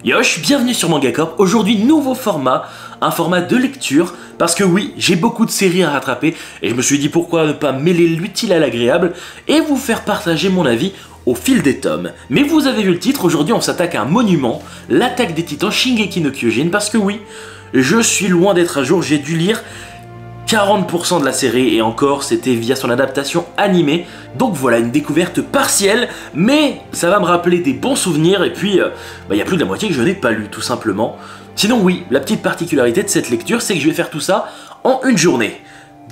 Yosh, bienvenue sur Manga Corp. Aujourd'hui, nouveau format, un format de lecture, parce que oui, j'ai beaucoup de séries à rattraper, et je me suis dit pourquoi ne pas mêler l'utile à l'agréable, et vous faire partager mon avis au fil des tomes. Mais vous avez vu le titre, aujourd'hui on s'attaque à un monument, l'attaque des titans Shingeki no Kyojin, parce que oui, je suis loin d'être à jour, j'ai dû lire 40% de la série, et encore c'était via son adaptation animée, donc voilà une découverte partielle, mais ça va me rappeler des bons souvenirs, et puis y a plus de la moitié que je n'ai pas lu tout simplement. Sinon oui, la petite particularité de cette lecture, c'est que je vais faire tout ça en une journée.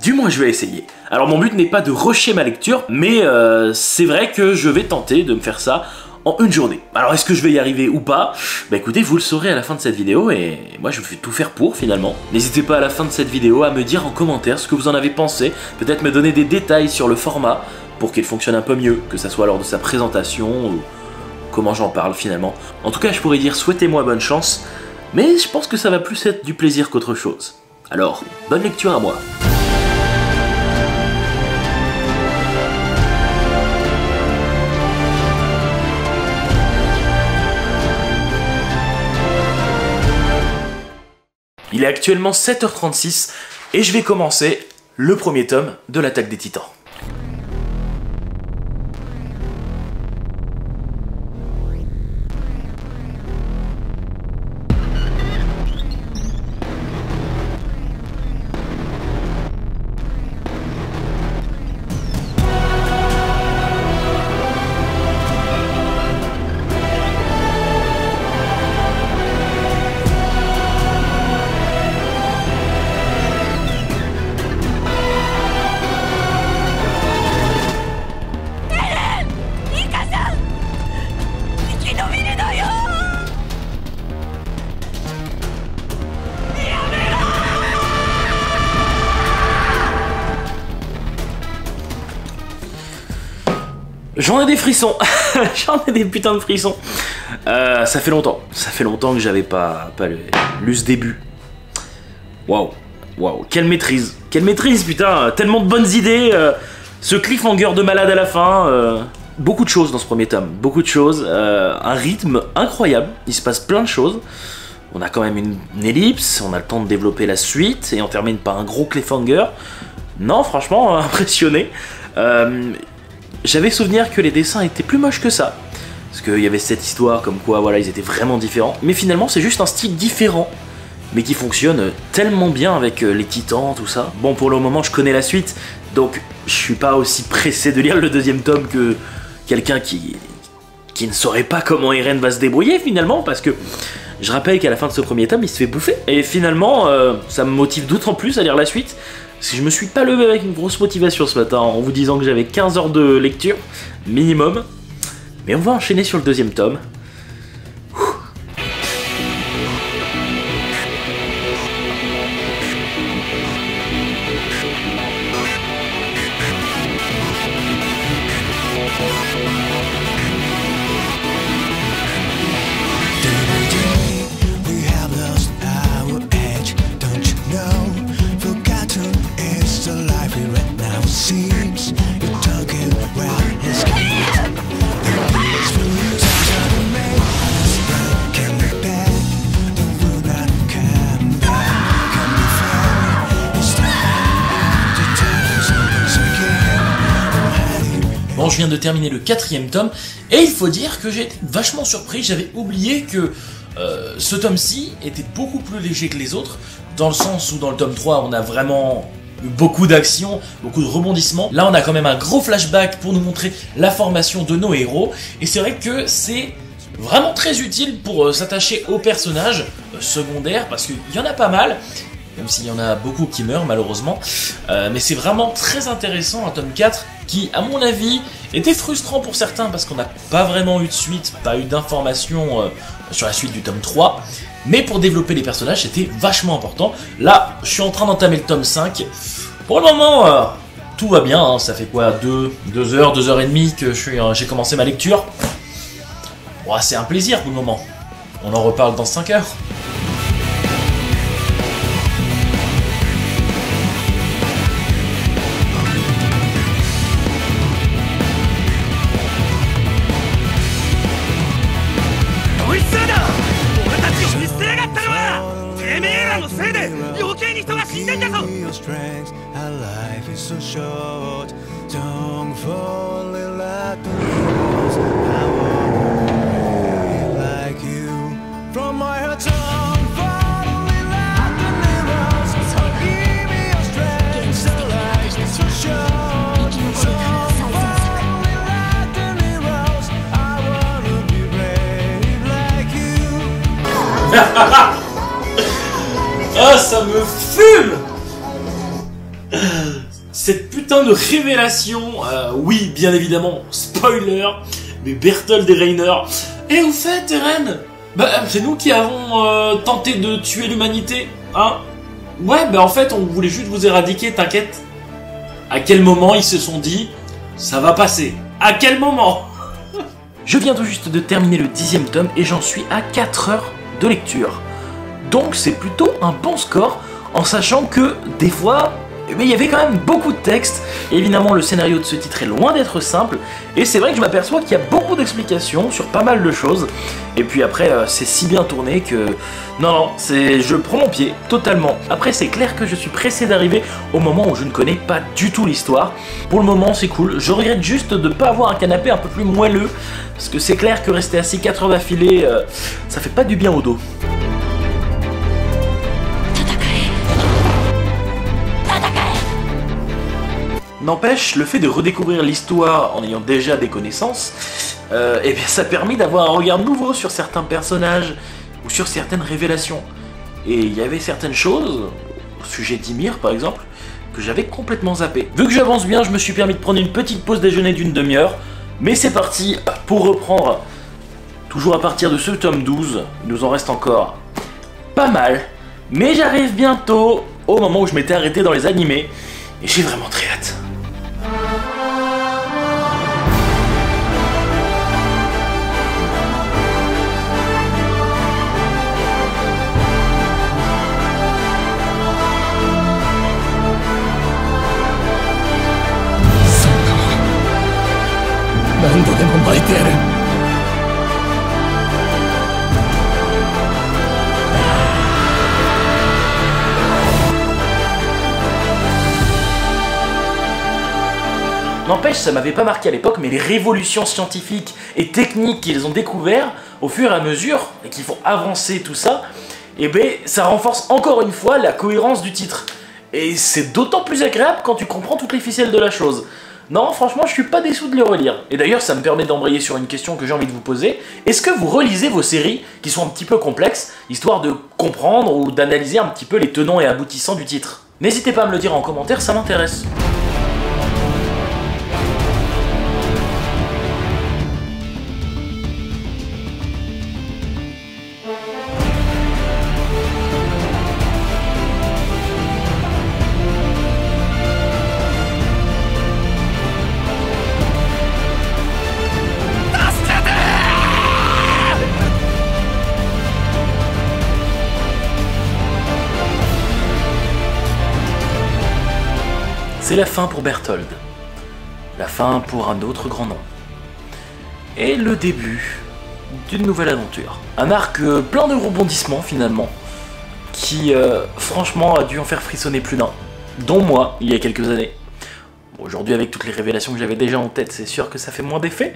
Du moins je vais essayer. Alors mon but n'est pas de rusher ma lecture, mais c'est vrai que je vais tenter de me faire ça en une journée. Alors est-ce que je vais y arriver ou pas? Bah écoutez, vous le saurez à la fin de cette vidéo et moi je vais tout faire pour finalement. N'hésitez pas à la fin de cette vidéo à me dire en commentaire ce que vous en avez pensé, peut-être me donner des détails sur le format pour qu'il fonctionne un peu mieux, que ça soit lors de sa présentation ou comment j'en parle finalement. En tout cas je pourrais dire souhaitez-moi bonne chance, mais je pense que ça va plus être du plaisir qu'autre chose. Alors, bonne lecture à moi. Il est actuellement 7h36 et je vais commencer le premier tome de l'attaque des titans. J'en ai des frissons, j'en ai des putains de frissons. Ça fait longtemps que j'avais pas lu ce début. Waouh, quelle maîtrise putain, tellement de bonnes idées, ce cliffhanger de malade à la fin, beaucoup de choses dans ce premier tome, beaucoup de choses, un rythme incroyable, il se passe plein de choses. On a quand même une ellipse, on a le temps de développer la suite et on termine par un gros cliffhanger. Non, franchement, impressionné. J'avais souvenir que les dessins étaient plus moches que ça, parce qu'il y avait cette histoire comme quoi voilà ils étaient vraiment différents, mais finalement c'est juste un style différent, mais qui fonctionne tellement bien avec les titans, tout ça. Bon, pour le moment je connais la suite, donc je suis pas aussi pressé de lire le deuxième tome que quelqu'un qui ne saurait pas comment Eren va se débrouiller finalement, parce que je rappelle qu'à la fin de ce premier tome il se fait bouffer, et finalement ça me motive d'autant plus à lire la suite. Parce que je me suis pas levé avec une grosse motivation ce matin en vous disant que j'avais 15 heures de lecture minimum. Mais on va enchaîner sur le deuxième tome. Bon, je viens de terminer le quatrième tome, et il faut dire que j'ai été vachement surpris, j'avais oublié que ce tome-ci était beaucoup plus léger que les autres, dans le sens où dans le tome 3, on a vraiment eu beaucoup d'action, beaucoup de rebondissements. Là, on a quand même un gros flashback pour nous montrer la formation de nos héros, et c'est vrai que c'est vraiment très utile pour s'attacher aux personnages secondaires, parce qu'il y en a pas mal, même s'il y en a beaucoup qui meurent malheureusement, mais c'est vraiment très intéressant un tome 4 qui, à mon avis, était frustrant pour certains parce qu'on n'a pas vraiment eu de suite, pas eu d'informations sur la suite du tome 3, mais pour développer les personnages c'était vachement important. Là, je suis en train d'entamer le tome 5, pour le moment tout va bien, hein. Ça fait quoi, 2 heures, 2 heures et demie que j'ai commencé ma lecture. Bon, c'est un plaisir pour le moment, on en reparle dans 5 heures. Ah, ça me fume! Cette putain de révélation, oui, bien évidemment, spoiler, mais Berthold et Rainer. Et au fait, Eren, c'est nous qui avons tenté de tuer l'humanité, hein? Ouais, en fait, on voulait juste vous éradiquer, t'inquiète. À quel moment ils se sont dit, ça va passer? À quel moment? Je viens tout juste de terminer le 10e tome et j'en suis à 4 heures de lecture. Donc c'est plutôt un bon score, en sachant que des fois, il y avait quand même beaucoup de texte. Évidemment, le scénario de ce titre est loin d'être simple, et c'est vrai que je m'aperçois qu'il y a beaucoup d'explications sur pas mal de choses. Et puis après, c'est si bien tourné que... Non, je prends mon pied, totalement. Après, c'est clair que je suis pressé d'arriver au moment où je ne connais pas du tout l'histoire. Pour le moment, c'est cool. Je regrette juste de ne pas avoir un canapé un peu plus moelleux, parce que c'est clair que rester assis 4 heures d'affilée, ça fait pas du bien au dos. N'empêche, le fait de redécouvrir l'histoire en ayant déjà des connaissances, eh bien ça a permis d'avoir un regard nouveau sur certains personnages ou sur certaines révélations. Et il y avait certaines choses, au sujet d'Ymir par exemple, que j'avais complètement zappé. Vu que j'avance bien, je me suis permis de prendre une petite pause déjeuner d'une demi-heure, mais c'est parti pour reprendre, toujours à partir de ce tome 12, il nous en reste encore pas mal, mais j'arrive bientôt au moment où je m'étais arrêté dans les animés, et j'ai vraiment très hâte. N'empêche, ça m'avait pas marqué à l'époque, mais les révolutions scientifiques et techniques qu'ils ont découvert au fur et à mesure, et qui font avancer tout ça, et ça renforce encore une fois la cohérence du titre. Et c'est d'autant plus agréable quand tu comprends toutes les ficelles de la chose. Non, franchement, je suis pas déçu de les relire. Et d'ailleurs, ça me permet d'embrayer sur une question que j'ai envie de vous poser. Est-ce que vous relisez vos séries qui sont un petit peu complexes, histoire de comprendre ou d'analyser un petit peu les tenants et aboutissants du titre? N'hésitez pas à me le dire en commentaire, ça m'intéresse. C'est la fin pour Berthold, la fin pour un autre grand nom, et le début d'une nouvelle aventure. Un arc plein de rebondissements finalement, qui franchement a dû en faire frissonner plus d'un, dont moi il y a quelques années. Bon, aujourd'hui avec toutes les révélations que j'avais déjà en tête, c'est sûr que ça fait moins d'effet,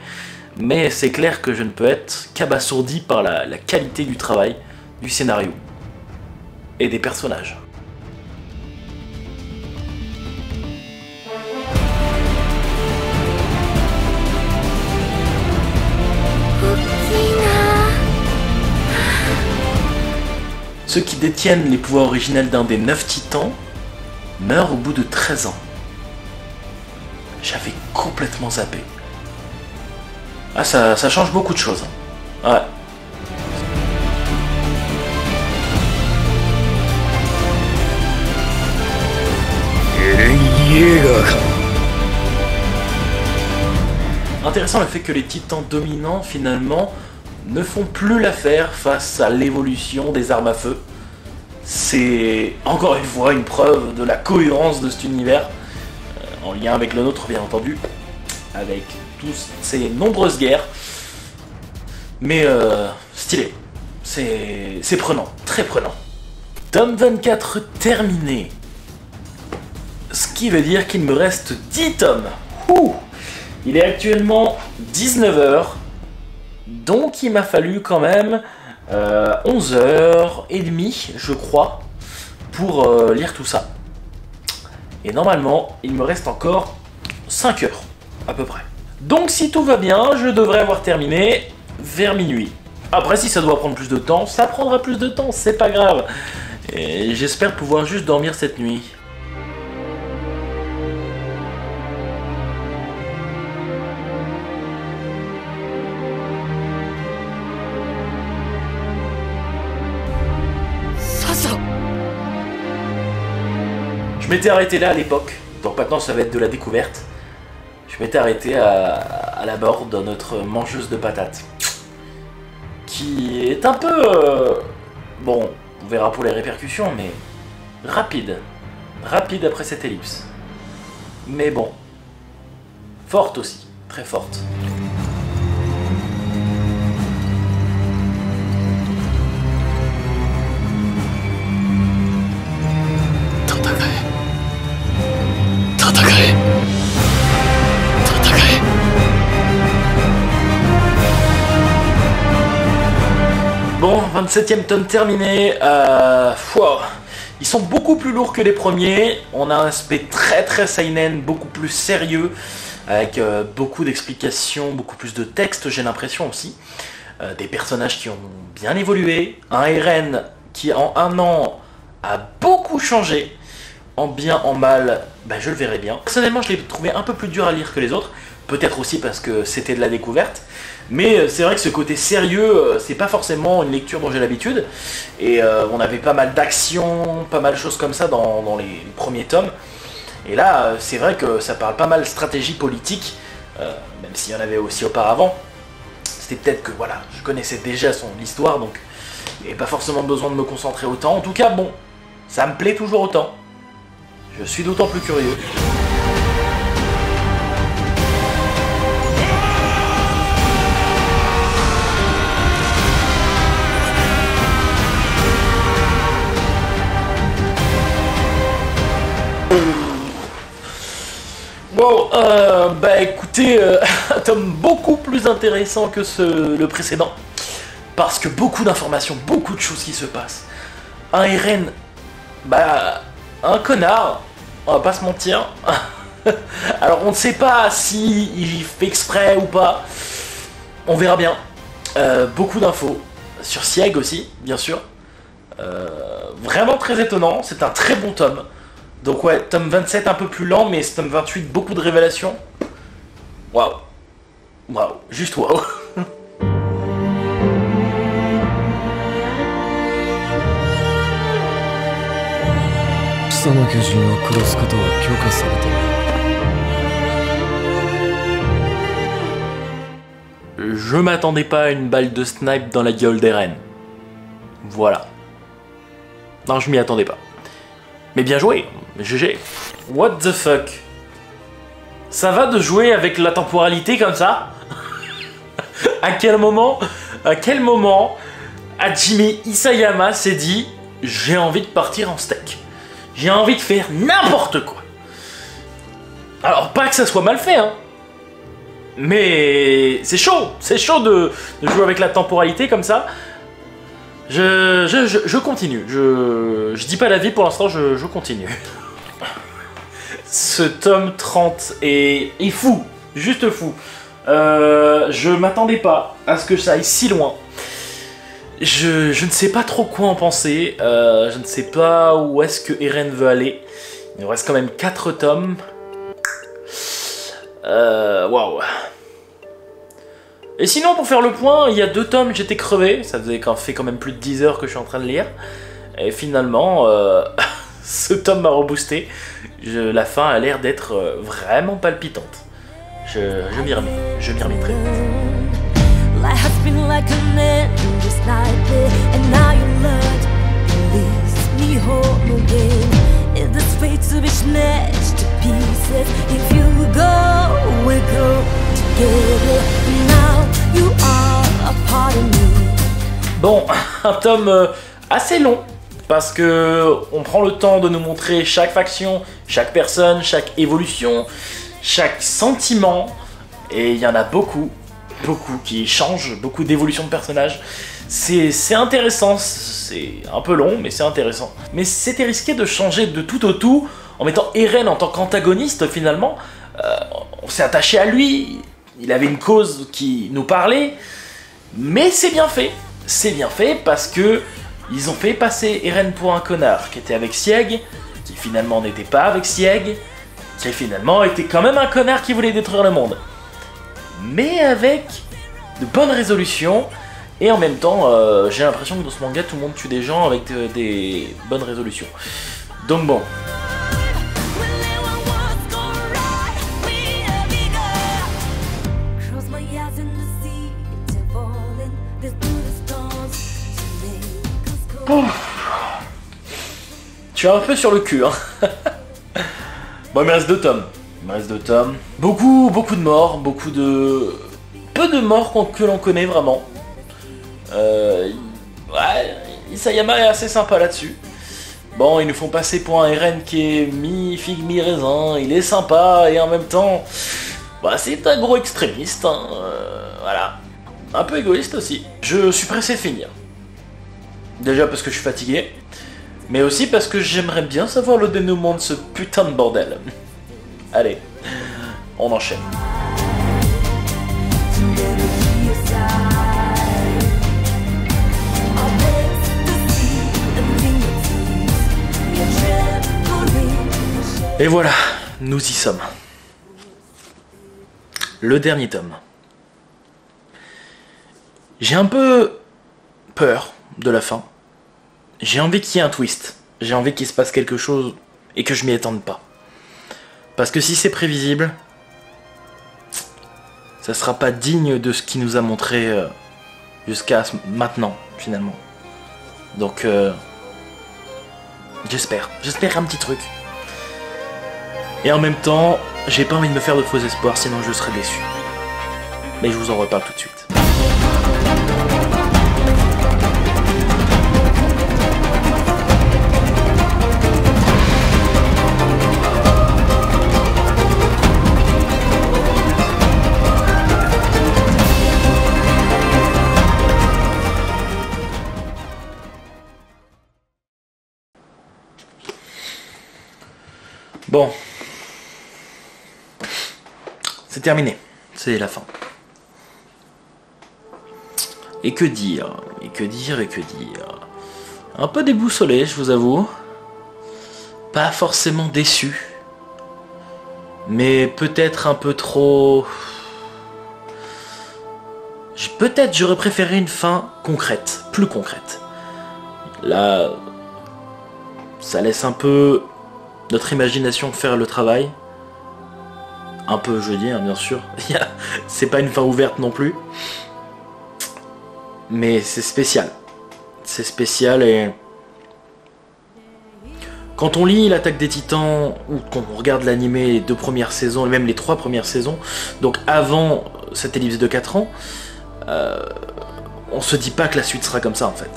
mais c'est clair que je ne peux être qu'abasourdi par la qualité du travail, du scénario, et des personnages. Ceux qui détiennent les pouvoirs originels d'un des 9 titans meurent au bout de 13 ans. J'avais complètement zappé. Ah, ça change beaucoup de choses. Ouais. Intéressant le fait que les titans dominants, finalement, ne font plus l'affaire face à l'évolution des armes à feu. C'est encore une fois une preuve de la cohérence de cet univers, en lien avec le nôtre bien entendu, avec toutes ces nombreuses guerres. Mais stylé, c'est prenant, très prenant. Tome 24 terminé. Ce qui veut dire qu'il me reste 10 tomes. Ouh, il est actuellement 19h. Donc il m'a fallu quand même 11h30, je crois, pour lire tout ça. Et normalement, il me reste encore 5 heures, à peu près. Donc si tout va bien, je devrais avoir terminé vers minuit. Après, si ça doit prendre plus de temps, ça prendra plus de temps, c'est pas grave. Et j'espère pouvoir juste dormir cette nuit. Je m'étais arrêté là à l'époque, donc maintenant ça va être de la découverte. Je m'étais arrêté à la mort de notre mangeuse de patates. Qui est un peu... bon, on verra pour les répercussions, mais rapide. Rapide après cette ellipse. Mais bon, forte aussi, très forte. Bon, 27e tome terminé. Ils sont beaucoup plus lourds que les premiers. On a un aspect très seinen, beaucoup plus sérieux, avec beaucoup d'explications, beaucoup plus de textes, j'ai l'impression aussi. Des personnages qui ont bien évolué. Un Eren qui en un an a beaucoup changé. En bien, en mal, ben, je le verrai bien. Personnellement, je l'ai trouvé un peu plus dur à lire que les autres. Peut-être aussi parce que c'était de la découverte. Mais c'est vrai que ce côté sérieux, c'est pas forcément une lecture dont j'ai l'habitude. Et on avait pas mal d'actions, pas mal de choses comme ça dans les premiers tomes. Et là, c'est vrai que ça parle pas mal stratégie politique, même s'il y en avait aussi auparavant. C'était peut-être que voilà, je connaissais déjà l'histoire, donc il n'y avait pas forcément besoin de me concentrer autant. En tout cas, bon, ça me plaît toujours autant. Je suis d'autant plus curieux. Bon, bah écoutez, un tome beaucoup plus intéressant que le précédent. Parce que beaucoup d'informations, beaucoup de choses qui se passent. Un Eren, bah, un connard, on va pas se mentir. Alors on ne sait pas si il fait exprès ou pas. On verra bien. Beaucoup d'infos. Sur Sieg aussi, bien sûr. Vraiment très étonnant, c'est un très bon tome. Donc ouais, tome 27 un peu plus lent, mais ce tome 28, beaucoup de révélations. Waouh. Waouh, juste waouh. Je m'attendais pas à une balle de snipe dans la gueule d'Eren. Voilà. Non, je m'y attendais pas. Mais bien joué, GG. What the fuck? Ça va de jouer avec la temporalité comme ça? À quel moment Hajime Isayama s'est dit j'ai envie de partir en steak. J'ai envie de faire n'importe quoi. Alors pas que ça soit mal fait, hein. Mais c'est chaud de jouer avec la temporalité comme ça. Je continue, je dis pas la vie pour l'instant, je continue. Ce tome 30 est fou, juste fou. Je m'attendais pas à ce que ça aille si loin. Je ne sais pas trop quoi en penser, je ne sais pas où est-ce que Eren veut aller. Il nous reste quand même 4 tomes. Waouh. Et sinon, pour faire le point, il y a 2 tomes, j'étais crevé. Ça fait quand même plus de 10 heures que je suis en train de lire. Et finalement, ce tome m'a reboosté. La fin a l'air d'être vraiment palpitante. Je m'y remets, je m'y remettrai. Bon, un tome assez long, parce que on prend le temps de nous montrer chaque faction, chaque personne, chaque évolution, chaque sentiment, et il y en a beaucoup qui changent, beaucoup d'évolutions de personnages. C'est intéressant, c'est un peu long, mais c'est intéressant. Mais c'était risqué de changer de tout au tout, en mettant Eren en tant qu'antagoniste finalement. On s'est attaché à lui, il avait une cause qui nous parlait, mais c'est bien fait. c'est bien fait parce que ils ont fait passer Eren pour un connard qui était avec Sieg, qui finalement n'était pas avec Sieg, qui finalement était quand même un connard qui voulait détruire le monde. Mais avec de bonnes résolutions, et en même temps, j'ai l'impression que dans ce manga, tout le monde tue des gens avec des bonnes résolutions. Donc bon. Je suis un peu sur le cul, hein. Bon, il me reste 2 tomes. Beaucoup de morts, peu de morts que l'on connaît vraiment. Ouais, Isayama est assez sympa là-dessus. Bon, ils nous font passer pour un Eren qui est mi-figue, mi-raisin. Il est sympa et en même temps, bah, c'est un gros extrémiste. Hein. Voilà. Un peu égoïste aussi. Je suis pressé de finir. Déjà parce que je suis fatigué, mais aussi parce que j'aimerais bien savoir le dénouement de ce putain de bordel. Allez, on enchaîne. Et voilà, nous y sommes. Le dernier tome. J'ai un peu peur de la fin. J'ai envie qu'il y ait un twist. J'ai envie qu'il se passe quelque chose et que je m'y attende pas. Parce que si c'est prévisible, ça sera pas digne de ce qu'il nous a montré jusqu'à maintenant, finalement. Donc, j'espère un petit truc. Et en même temps, j'ai pas envie de me faire de faux espoirs, sinon je serai déçu. Mais je vous en reparle tout de suite. Bon, c'est terminé, c'est la fin. Et que dire, un peu déboussolé, je vous avoue. Pas forcément déçu, mais peut-être un peu trop... Peut-être j'aurais préféré une fin concrète, plus concrète. Là, ça laisse un peu notre imagination faire le travail. Un peu, je veux dire, bien sûr. C'est pas une fin ouverte non plus. Mais c'est spécial. C'est spécial et... Quand on lit l'Attaque des Titans, ou quand on regarde l'animé les 2 premières saisons, et même les 3 premières saisons, donc avant cette ellipse de 4 ans, on se dit pas que la suite sera comme ça en fait.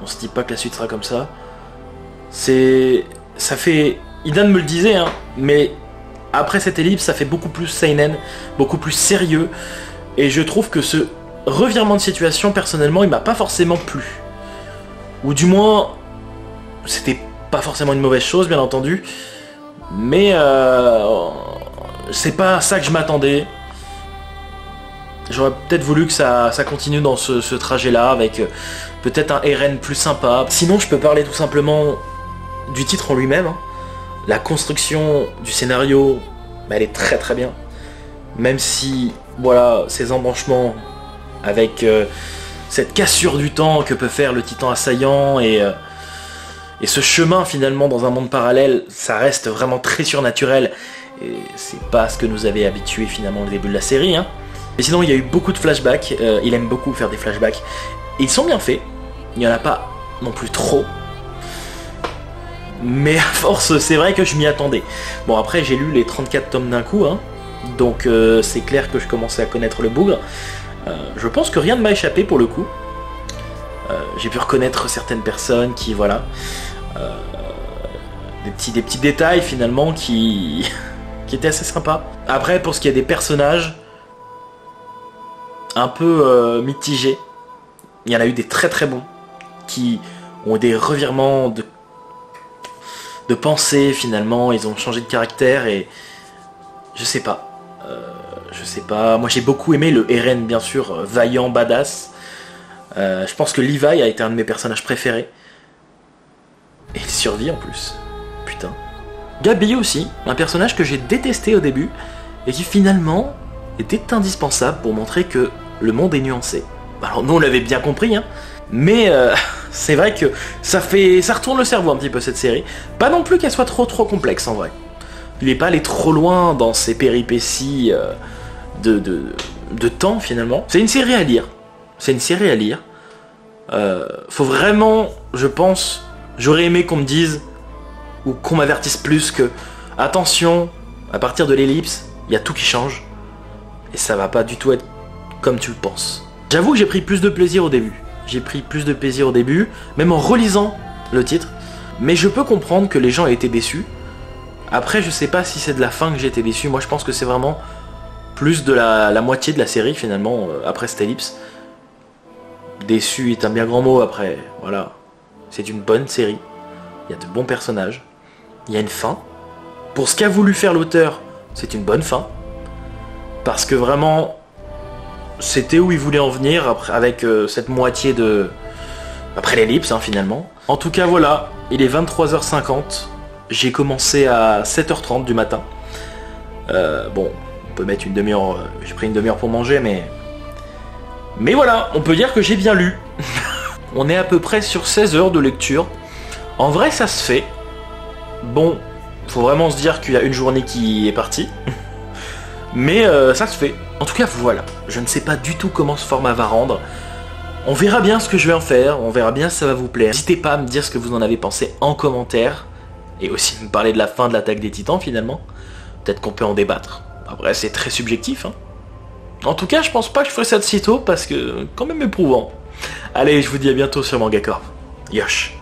On se dit pas que la suite sera comme ça. Ça fait... Idan me le disait, hein, mais après cette ellipse, ça fait beaucoup plus seinen, beaucoup plus sérieux, et je trouve que ce revirement de situation, personnellement, il m'a pas forcément plu. Ou du moins, c'était pas forcément une mauvaise chose, bien entendu, mais c'est pas ça que je m'attendais. J'aurais peut-être voulu que ça continue dans ce trajet-là, avec peut-être un Eren plus sympa. Sinon, je peux parler tout simplement du titre en lui-même, hein. La construction du scénario, bah, elle est très très bien. Même si, voilà, ces embranchements avec cette cassure du temps que peut faire le titan assaillant et ce chemin finalement dans un monde parallèle, ça reste vraiment très surnaturel. Et c'est pas ce que nous avait habitué finalement au début de la série, hein. Et sinon, il y a eu beaucoup de flashbacks. Il aime beaucoup faire des flashbacks. Et ils sont bien faits. Il n'y en a pas non plus trop. Mais à force, c'est vrai que je m'y attendais. Bon, après, j'ai lu les 34 tomes d'un coup, hein, donc c'est clair que je commençais à connaître le bougre. Je pense que rien ne m'a échappé pour le coup. J'ai pu reconnaître certaines personnes qui, voilà, des petits détails finalement qui étaient assez sympas. Après, pour ce qui est des personnages, un peu mitigés, il y en a eu des très très bons, qui ont des revirements de pensée finalement, ils ont changé de caractère et je sais pas, moi j'ai beaucoup aimé le Eren bien sûr, vaillant, badass, Je pense que Levi a été un de mes personnages préférés. Et il survit en plus. Putain. Gabi aussi, un personnage que j'ai détesté au début, et qui finalement était indispensable pour montrer que le monde est nuancé. Alors nous on l'avait bien compris, hein, mais c'est vrai que ça retourne le cerveau un petit peu cette série. Pas non plus qu'elle soit trop complexe en vrai. Il n'est pas allé trop loin dans ses péripéties de temps finalement. C'est une série à lire. C'est une série à lire. Faut vraiment, je pense, j'aurais aimé qu'on me dise ou qu'on m'avertisse plus que attention, à partir de l'ellipse, il y a tout qui change et ça va pas du tout être comme tu le penses. J'avoue que j'ai pris plus de plaisir au début. J'ai pris plus de plaisir au début, même en relisant le titre. Mais je peux comprendre que les gens aient été déçus. Après, je sais pas si c'est de la fin que j'ai été déçu. Moi, je pense que c'est vraiment plus de la moitié de la série, finalement, après cette ellipse. Déçu est un bien grand mot, après. Voilà. C'est une bonne série. Il y a de bons personnages. Il y a une fin. Pour ce qu'a voulu faire l'auteur, c'est une bonne fin. Parce que vraiment, c'était où il voulait en venir après, avec cette moitié de... après l'ellipse, hein, finalement. En tout cas, voilà. Il est 23h50. J'ai commencé à 7h30 du matin. Bon, on peut mettre une demi-heure. J'ai pris une demi-heure pour manger, mais voilà, on peut dire que j'ai bien lu. On est à peu près sur 16 heures de lecture. En vrai, ça se fait. Bon, faut vraiment se dire qu'il y a une journée qui est partie. Mais ça se fait. En tout cas, voilà. Je ne sais pas du tout comment ce format va rendre. On verra bien ce que je vais en faire. On verra bien si ça va vous plaire. N'hésitez pas à me dire ce que vous en avez pensé en commentaire. Et aussi me parler de la fin de l'attaque des Titans, finalement. Peut-être qu'on peut en débattre. Après, c'est très subjectif, hein. En tout cas, je pense pas que je ferai ça de sitôt parce que quand même éprouvant. Allez, je vous dis à bientôt sur Manga Corp. Yosh.